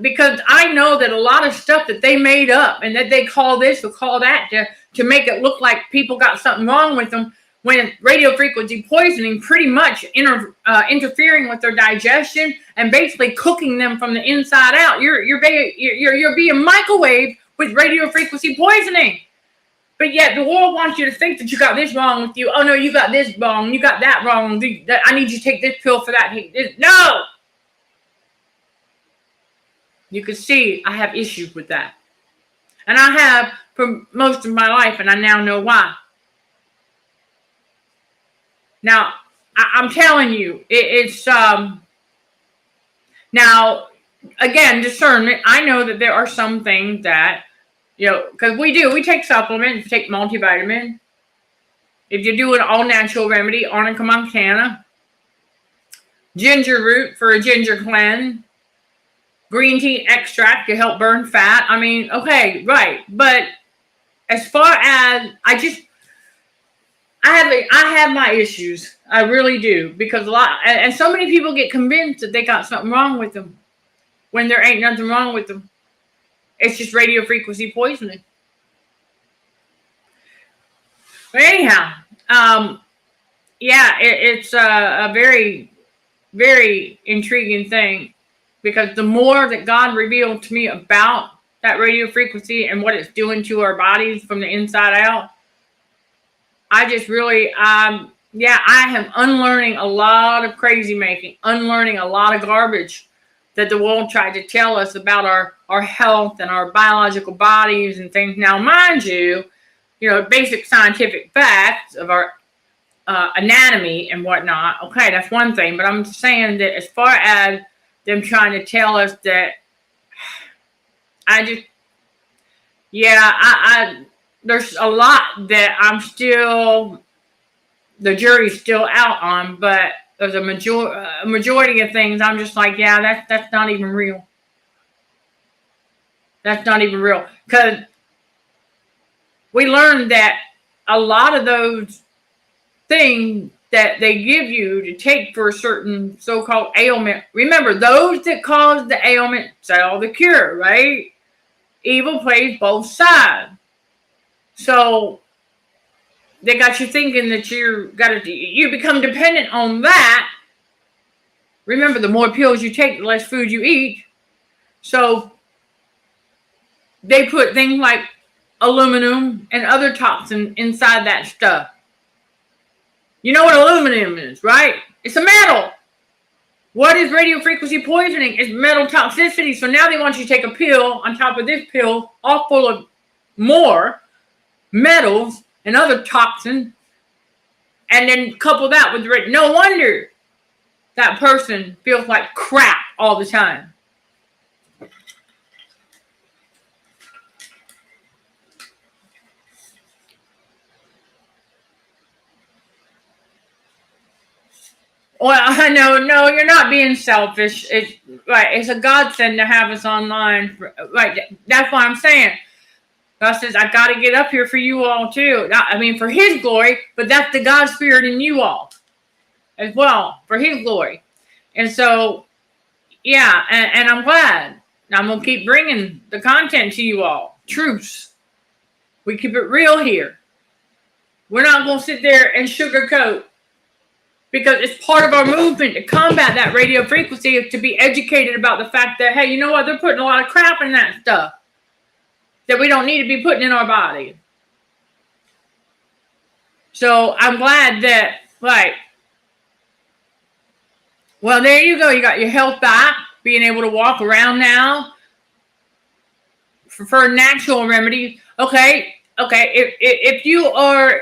Because I know that a lot of stuff that they made up and that they call this or call that to make it look like people got something wrong with them, when radio frequency poisoning pretty much interfering with their digestion and basically cooking them from the inside out. You're being microwaved with radio frequency poisoning. But yet the world wants you to think that you got this wrong with you. Oh no, you got this wrong. You got that wrong. I need you to take this pill for that. No. You can see I have issues with that. And I have for most of my life, and I now know why. Now, I'm telling you, it's now, again, discernment. I know that there are some things that, because we take supplements, we take multivitamin. If you do an all-natural remedy, Arnica, Montana. Ginger root for a ginger cleanse. Green tea extract to help burn fat. I mean, okay, right. But as far as I have my issues. I really do. Because and so many people get convinced that they got something wrong with them when there ain't nothing wrong with them. It's just radio frequency poisoning. But anyhow, it's a very, very intriguing thing. Because the more that God revealed to me about that radio frequency and what it's doing to our bodies from the inside out, I just really, I am unlearning a lot of crazy making, unlearning a lot of garbage that the world tried to tell us about our health and our biological bodies and things. Now, mind you, basic scientific facts of our anatomy and whatnot. Okay, that's one thing. But I'm saying that as far as them trying to tell us that, there's a lot that I'm still, the jury's still out on, but there's a majority of things I'm just like, that's not even real. That's not even real. Because we learned that a lot of those things that they give you to take for a certain so-called ailment. Remember, those that cause the ailment sell the cure, right? Evil plays both sides. So they got you thinking that you become dependent on that. Remember, the more pills you take, the less food you eat. So they put things like aluminum and other toxins inside that stuff. You know what aluminum is, right? It's a metal. What is radio frequency poisoning? It's metal toxicity. So now they want you to take a pill on top of this pill, all full of more metals and other toxins, and then couple that with radio. No wonder that person feels like crap all the time. Well, I know, no, you're not being selfish. It's right. It's a godsend to have us online. Right. That's why I'm saying. God says, I got to get up here for you all too. Not, I mean, for His glory, but that's the God spirit in you all as well, for His glory. And so, yeah, and I'm glad. I'm going to keep bringing the content to you all. Truths. We keep it real here. We're not going to sit there and sugarcoat, because it's part of our movement to combat that radio frequency, to be educated about the fact that, hey, you know what? They're putting a lot of crap in that stuff that we don't need to be putting in our body. So I'm glad that, right. Well, there you go. You got your health back, being able to walk around now. For natural remedies. Okay. If you are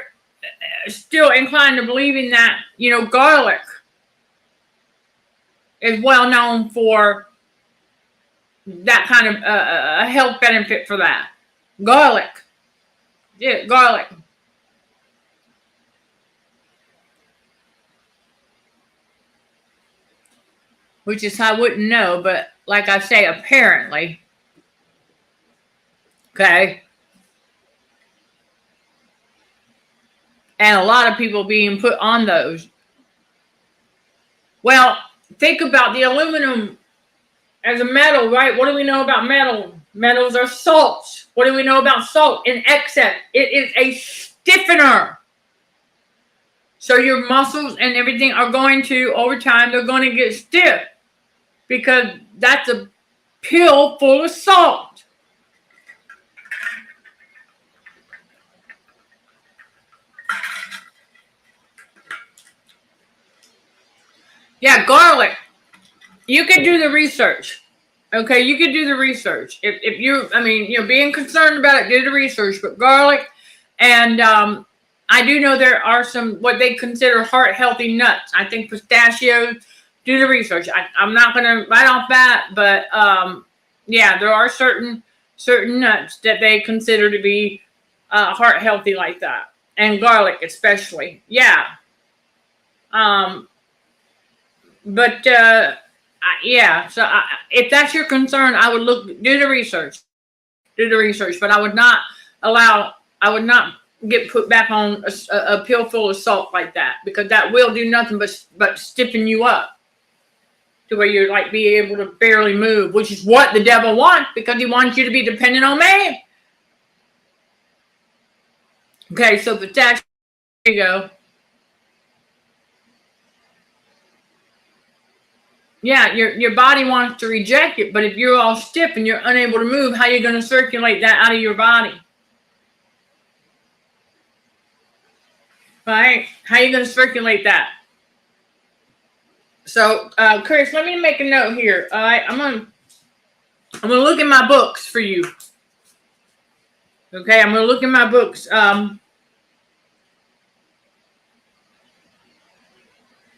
still inclined to believing that, you know, garlic is well known for that kind of a health benefit for that. Garlic. Yeah, garlic. Which is, I wouldn't know, but like I say, apparently. Okay. And a lot of people being put on those. Well, think about the aluminum as a metal, right? What do we know about metal? Metals are salts. What do we know about salt? In excess, it is a stiffener. So your muscles and everything are going to, over time, they're going to get stiff, because that's a pill full of salt. Yeah, garlic. You could do the research. Okay, you could do the research. If you, I mean, you know, being concerned about it, do the research. But garlic, and I do know there are some, what they consider heart healthy nuts. I think pistachios. Do the research. I'm not going to write off that, but yeah, there are certain nuts that they consider to be heart healthy like that, and garlic especially. Yeah. But yeah, so if that's your concern, I would do the research, but I would not get put back on a pill full of salt like that, because that will do nothing but stiffen you up to where you're like be able to barely move, which is what the devil wants, because he wants you to be dependent on man. Okay, so there you go. Yeah, your body wants to reject it, but if you're all stiff and you're unable to move, how are you going to circulate that out of your body? Right? How are you going to circulate that? So, Chris, let me make a note here. All right, I'm gonna look at my books for you. Okay, I'm gonna look at my books. Let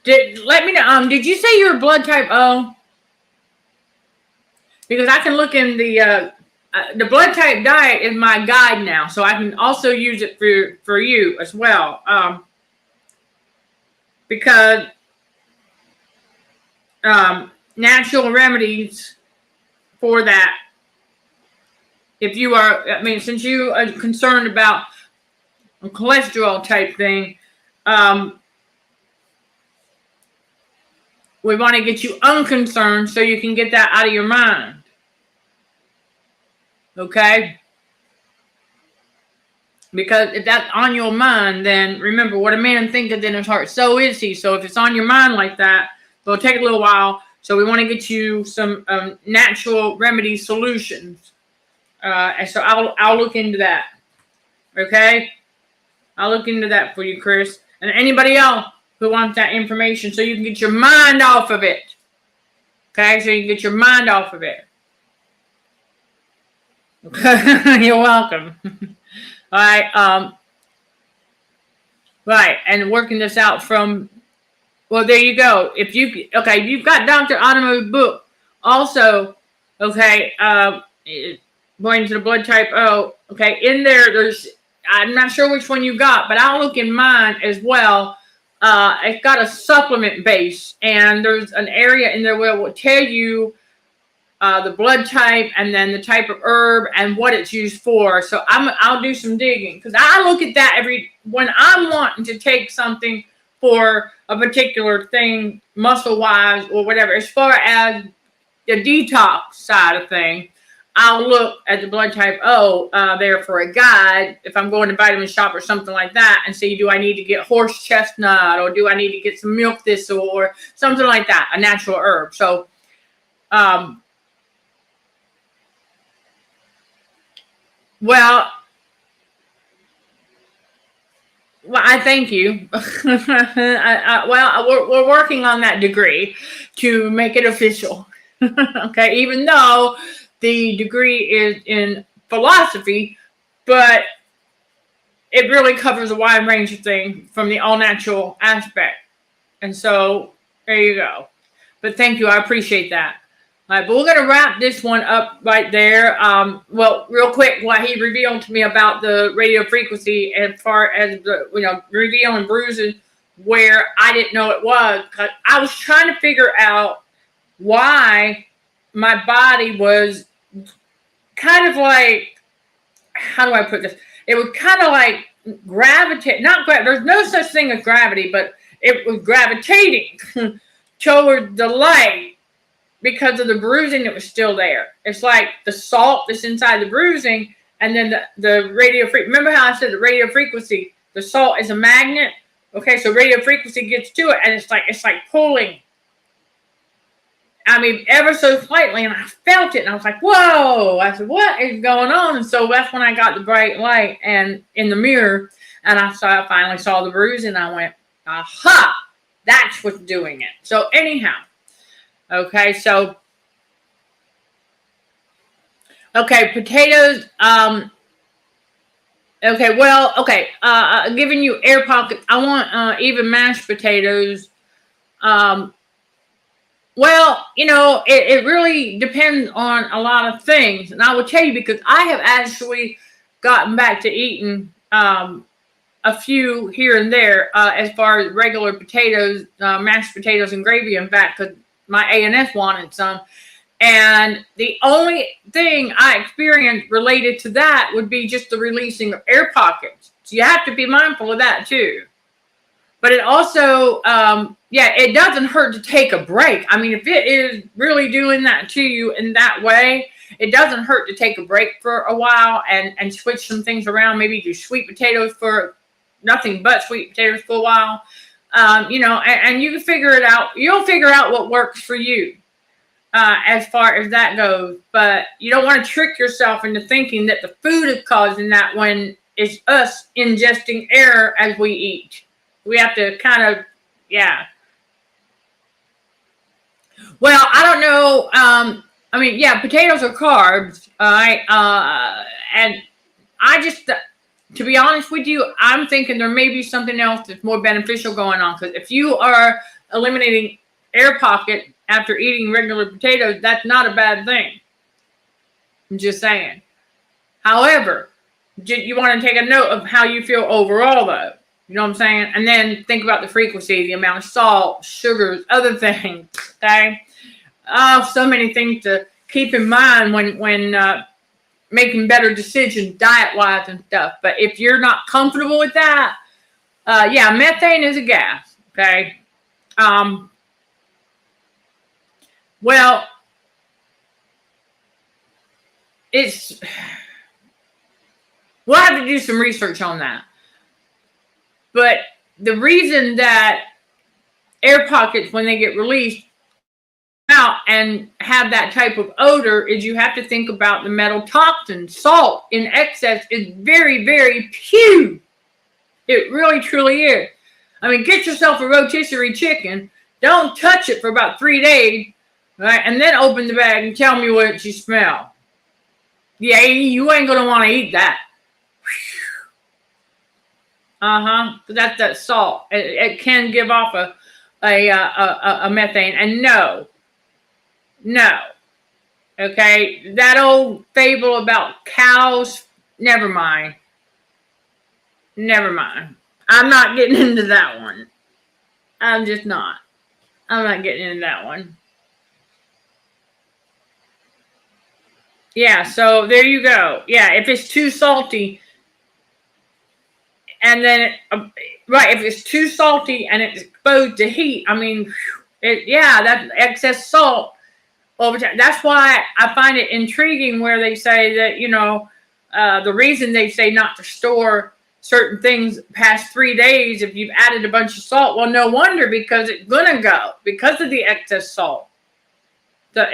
me know. Did you say you're blood type O? Because I can look in the blood type diet is my guide now, so I can also use it for you as well. Because natural remedies for that. If you are, I mean, since you are concerned about a cholesterol type thing, we want to get you unconcerned so you can get that out of your mind. Okay? Because if that's on your mind, then remember, what a man thinketh in his heart, so is he. So if it's on your mind like that, it'll take a little while. So we want to get you some natural remedy solutions. And so I'll look into that. Okay? I'll look into that for you, Chris. And anybody else who wants that information so you can get your mind off of it. Okay? So you can get your mind off of it. You're welcome. All right. Right. And working this out from, well, there you go. If you, okay, you've got Dr. Automo's book. Also, okay, going to the blood type O. Okay, in there, there's, I'm not sure which one you got, but I'll look in mine as well. It's got a supplement base, and there's an area in there where it will tell you the blood type and then the type of herb and what it's used for. So I'll do some digging, because I look at that when I'm wanting to take something for a particular thing, muscle wise or whatever. As far as the detox side of thing, I'll look at the blood type O there for a guide if I'm going to vitamin shop or something like that, and see, do I need to get horse chestnut, or do I need to get some milk thistle or something like that, a natural herb. So well, I thank you. We're working on that degree to make it official. Okay, even though the degree is in philosophy, but it really covers a wide range of things from the all-natural aspect. And so there you go. But thank you. I appreciate that. All right, but we're going to wrap this one up right there. Well, real quick, what he revealed to me about the radio frequency, as far as the, revealing bruises where I didn't know it was, because I was trying to figure out why my body was kind of like, how do I put this? It was kind of like gravitate, there's no such thing as gravity, but it was gravitating toward the light, because of the bruising that was still there. It's like the salt that's inside the bruising, and then the radio frequency. Remember how I said the radio frequency, the salt is a magnet? Okay, so radio frequency gets to it, and it's like pulling. I mean, ever so slightly, and I felt it, and I was like, whoa! I said, what is going on? And so that's when I got the bright light and in the mirror, and I finally saw the bruise, and I went, aha! That's what's doing it. So anyhow. Okay, so, okay, potatoes, giving you air pockets. I want even mashed potatoes. Well, it really depends on a lot of things. And I will tell you, because I have actually gotten back to eating a few here and there as far as regular potatoes, mashed potatoes and gravy, in fact, because my ANS wanted some. And the only thing I experienced related to that would be just the releasing of air pockets. So you have to be mindful of that too. But it also, it doesn't hurt to take a break. I mean, if it is really doing that to you in that way, it doesn't hurt to take a break for a while and switch some things around. Maybe do sweet potatoes for nothing but sweet potatoes for a while. And you can figure it out. You'll figure out what works for you as far as that goes. But you don't want to trick yourself into thinking that the food is causing that, when it's us ingesting air as we eat. We have to kind of, Well, I don't know. Potatoes are carbs. And I just... To be honest with you, I'm thinking there may be something else that's more beneficial going on. Because if you are eliminating air pocket after eating regular potatoes, that's not a bad thing. I'm just saying. However, you want to take a note of how you feel overall, though. You know what I'm saying? And then think about the frequency, the amount of salt, sugars, other things. Okay? So many things to keep in mind when making better decisions diet-wise and stuff. But if you're not comfortable with that, methane is a gas, okay? We'll have to do some research on that. But the reason that air pockets, when they get released, out and have that type of odor is you have to think about the metal toxin. Salt in excess is very, very huge. It really, truly is. I mean, get yourself a rotisserie chicken. Don't touch it for about 3 days, right? And then open the bag and tell me what you smell. Yeah, you ain't going to want to eat that. That's that salt. It can give off a methane. And no. Okay, that old fable about cows, never mind. I'm not getting into that one. I'm just not. I'm not getting into that one. Yeah, so there you go. Yeah, if it's too salty, and then, if it's too salty and it's exposed to heat, I mean, that excess salt over time. That's why I find it intriguing where they say that, the reason they say not to store certain things past 3 days if you've added a bunch of salt. Well, no wonder, because it's gonna go because of the excess salt. So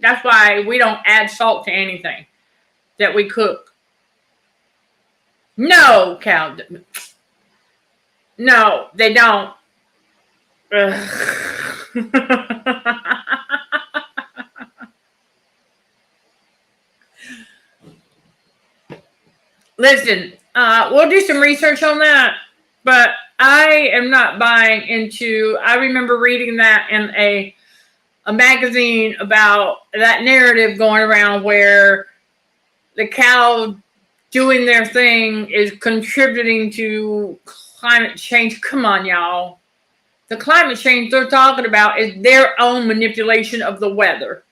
that's why we don't add salt to anything that we cook. No, cow. No, they don't. Listen, we'll do some research on that, but I am not buying into. I remember reading that in a magazine about that narrative going around where the cow doing their thing is contributing to climate change. Come on, y'all. The climate change they're talking about is their own manipulation of the weather.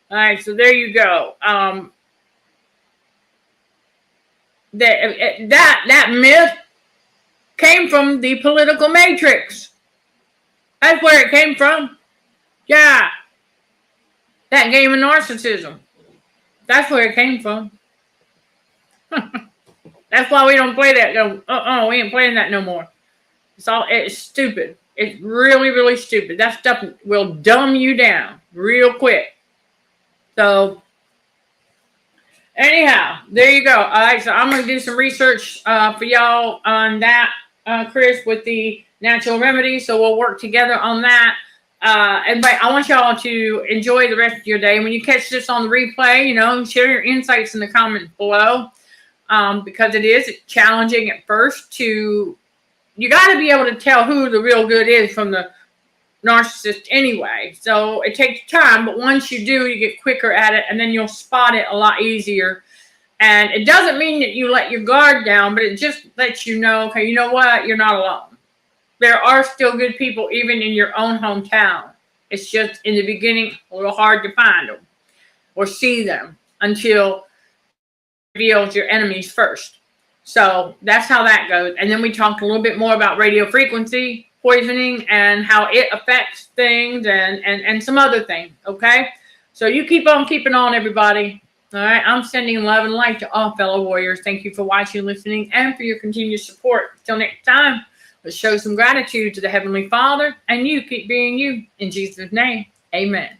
All right, so there you go. That myth came from the political matrix. That's where it came from. Yeah. That game of narcissism. That's where it came from. That's why we don't play that. We ain't playing that no more. It's stupid. It's really, really stupid. That stuff will dumb you down real quick. So, anyhow, there you go. All right, so I'm going to do some research for y'all on that, Chris, with the natural remedies. So we'll work together on that. Everybody, I want y'all to enjoy the rest of your day. When you catch this on the replay, share your insights in the comments below, because it is challenging at first you got to be able to tell who the real good is from the narcissist anyway. So it takes time, but once you do, you get quicker at it, and then you'll spot it a lot easier. And it doesn't mean that you let your guard down, but it just lets you know, okay, you know what? You're not alone. There are still good people even in your own hometown. It's just in the beginning a little hard to find them or see them until it reveals your enemies first. So that's how that goes. And then we talked a little bit more about radio frequency poisoning and how it affects things and some other things. Okay. So you keep on keeping on, everybody. All right. I'm sending love and light to all fellow warriors. Thank you for watching, listening, and for your continued support. Until next time, let's show some gratitude to the Heavenly Father, and you keep being you. In Jesus' name, amen.